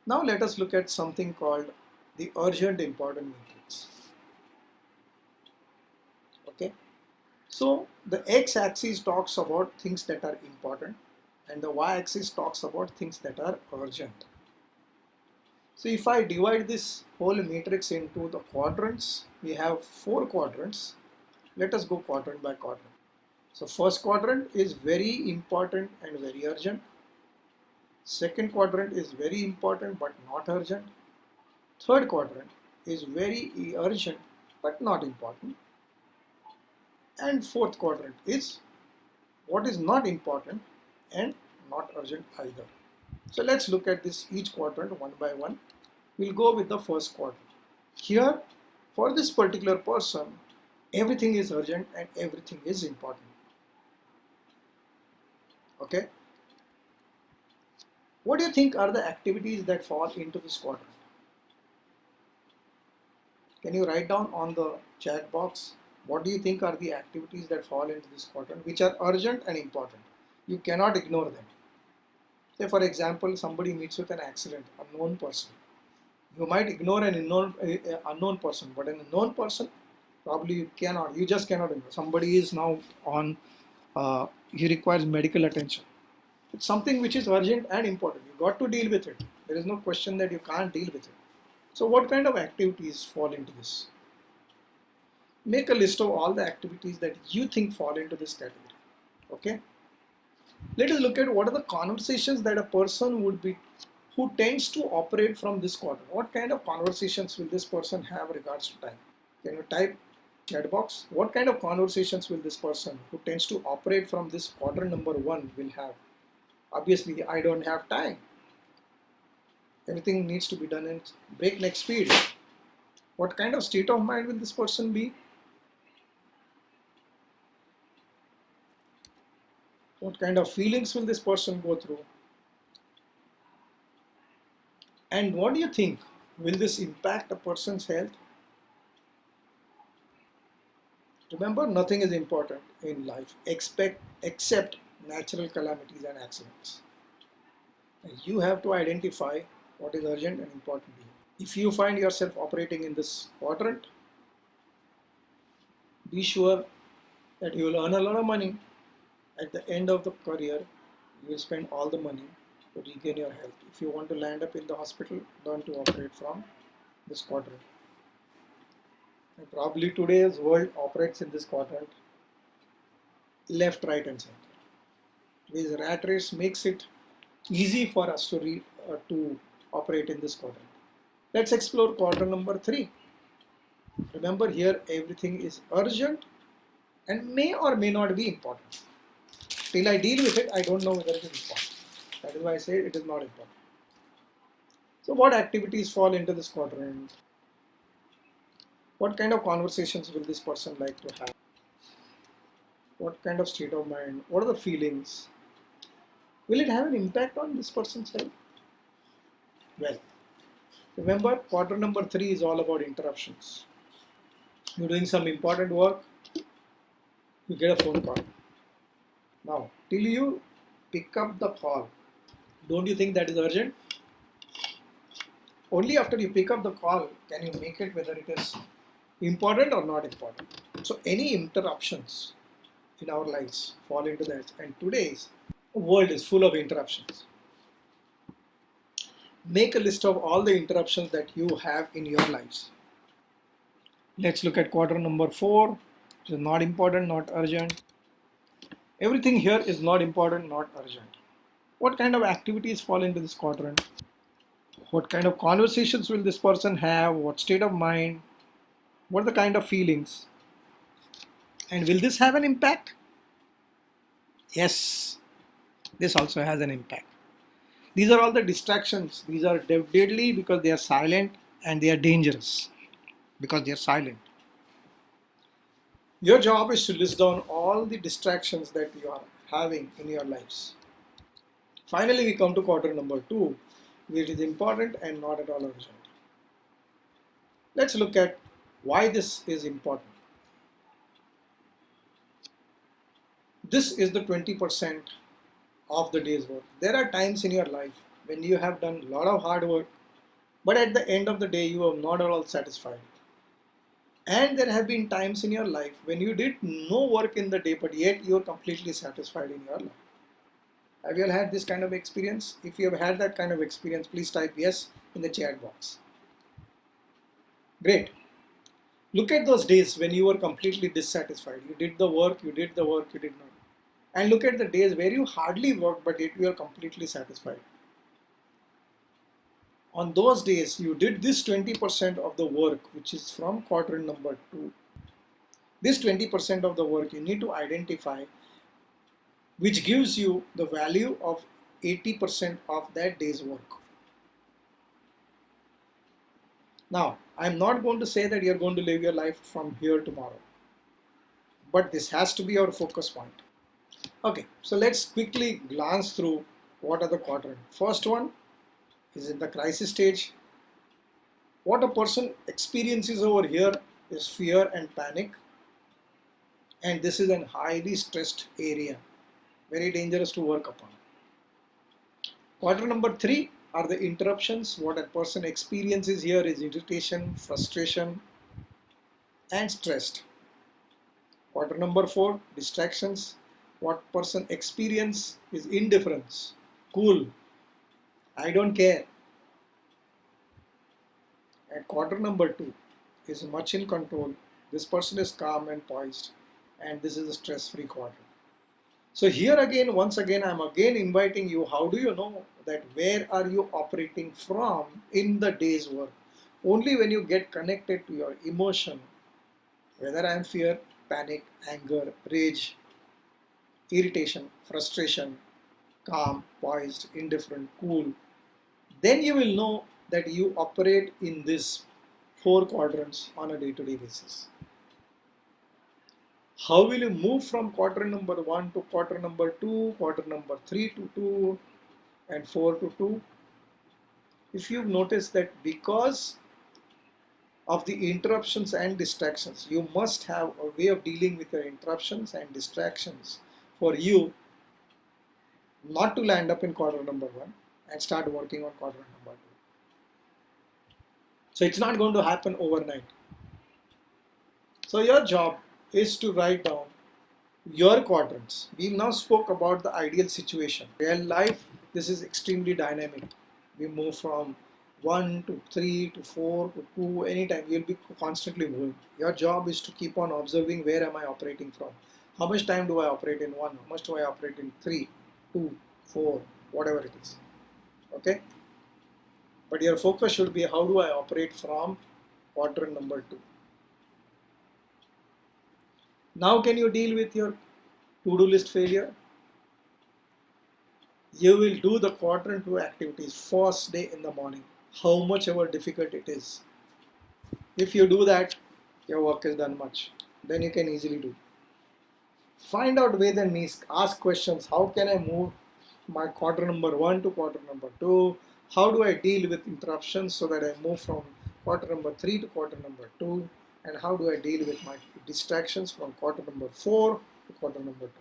Now let us look at something called the urgent important matrix. Okay, so the x-axis talks about things that are important and the y-axis talks about things that are urgent. So if I divide this whole matrix into the quadrants, we have 4 quadrants. Let us go quadrant by quadrant. So first quadrant is very important and very urgent. Second quadrant is very important but not urgent. Third quadrant is very urgent but not important. And fourth quadrant is what is not important and not urgent either. So let's look at this each quadrant one by one. We'll go with the first quadrant. Here, for this particular person, everything is urgent and everything is important. Okay? What do you think are the activities that fall into this quadrant? Can you write down on the chat box what do you think are the activities that fall into this quadrant which are urgent and important? You cannot ignore them. Say for example, somebody meets with an accident, a known person. You might ignore an unknown person, but an unknown person, probably you just cannot ignore. Somebody is now on, he requires medical attention. It's something which is urgent and important. You got to deal with it. There is no question that you can't deal with it. So what kind of activities fall into this? Make a list of all the activities that you think fall into this category. Okay? Let us look at what are the conversations that a person would be who tends to operate from this quadrant. What kind of conversations will this person have regards to time? Can you type chat box? What kind of conversations will this person who tends to operate from this quadrant number 1 will have? Obviously, I don't have time. Everything needs to be done in breakneck speed. What kind of state of mind will this person be? What kind of feelings will this person go through? And what do you think? Will this impact a person's health? Remember, nothing is important in life except natural calamities and accidents. You have to identify what is urgent and important to you. If you find yourself operating in this quadrant, be sure that you will earn a lot of money. At the end of the career, you will spend all the money to regain your health. If you want to land up in the hospital, learn to operate from this quadrant. And probably today's world operates in this quadrant, left, right and center. This rat race makes it easy for us to operate in this quadrant. Let's explore quadrant number 3. Remember, here everything is urgent and may or may not be important. Till I deal with it, I don't know whether it is important. That is why I say it is not important. So what activities fall into this quadrant? What kind of conversations will this person like to have? What kind of state of mind? What are the feelings? Will it have an impact on this person's health? Well, remember, quadrant number 3 is all about interruptions. You're doing some important work, you get a phone call. Now, till you pick up the call, don't you think that is urgent? Only after you pick up the call can you make it whether it is important or not important. So any interruptions in our lives fall into that, and today's world is full of interruptions. Make a list of all the interruptions that you have in your lives. Let's look at quadrant number 4, which is not important, not urgent. Everything here is not important, not urgent. What kind of activities fall into this quadrant? What kind of conversations will this person have? What state of mind? What are the kind of feelings? And will this have an impact? Yes, this also has an impact. These are all the distractions. These are deadly because they are silent, and they are dangerous because they are silent. Your job is to list down all the distractions that you are having in your lives. Finally, we come to quadrant number 2, which is important and not at all urgent. Let's look at why this is important. This is the 20% of the day's work. There are times in your life when you have done a lot of hard work, but at the end of the day you are not at all satisfied. And there have been times in your life when you did no work in the day, but yet you are completely satisfied in your life. Have you all had this kind of experience? If you have had that kind of experience, please type yes in the chat box. Great. Look at those days when you were completely dissatisfied. You did the work, you did the work, you did not. And look at the days where you hardly worked, but yet you are completely satisfied. On those days, you did this 20% of the work, which is from quadrant number 2. This 20% of the work you need to identify, which gives you the value of 80% of that day's work. Now, I'm not going to say that you're going to live your life from here tomorrow, but this has to be our focus point. Okay, so let's quickly glance through what are the quadrants. First one is in the crisis stage. What a person experiences over here is fear and panic, and this is a highly stressed area, very dangerous to work upon. Quadrant number 3 are the interruptions. What a person experiences here is irritation, frustration, and stressed. Quadrant number 4, distractions. What person experiences is indifference, cool, I don't care. And quadrant number 2 is much in control. This person is calm and poised, and this is a stress-free quadrant. So here again, once again, I'm again inviting you, how do you know that where are you operating from in the day's work? Only when you get connected to your emotion, whether I am fear, panic, anger, rage, irritation, frustration, calm, poised, indifferent, cool, then you will know that you operate in these 4 quadrants on a day-to-day basis. How will you move from quadrant number 1 to quadrant number 2, quadrant number 3 to 2, and 4 to 2? If you notice that because of the interruptions and distractions, you must have a way of dealing with your interruptions and distractions for you not to land up in quadrant number 1 and start working on quadrant number 2. So it's not going to happen overnight. So your job is to write down your quadrants. We now spoke about the ideal situation. Real life, this is extremely dynamic. We move from 1 to 3 to 4 to 2, anytime you'll be constantly moving. Your job is to keep on observing where am I operating from. How much time do I operate in 1? How much do I operate in 3, 2, 4, whatever it is. Okay? But your focus should be how do I operate from quadrant number 2. Now can you deal with your to-do list failure? You will do the quadrant 2 activities first day in the morning, how much ever difficult it is. If you do that, your work is done much. Then you can easily do. Find out ways and means, ask questions. How can I move my quadrant number 1 to quadrant number 2? How do I deal with interruptions so that I move from quadrant number 3 to quadrant number 2? And how do I deal with my distractions from quadrant number 4 to quadrant number 2?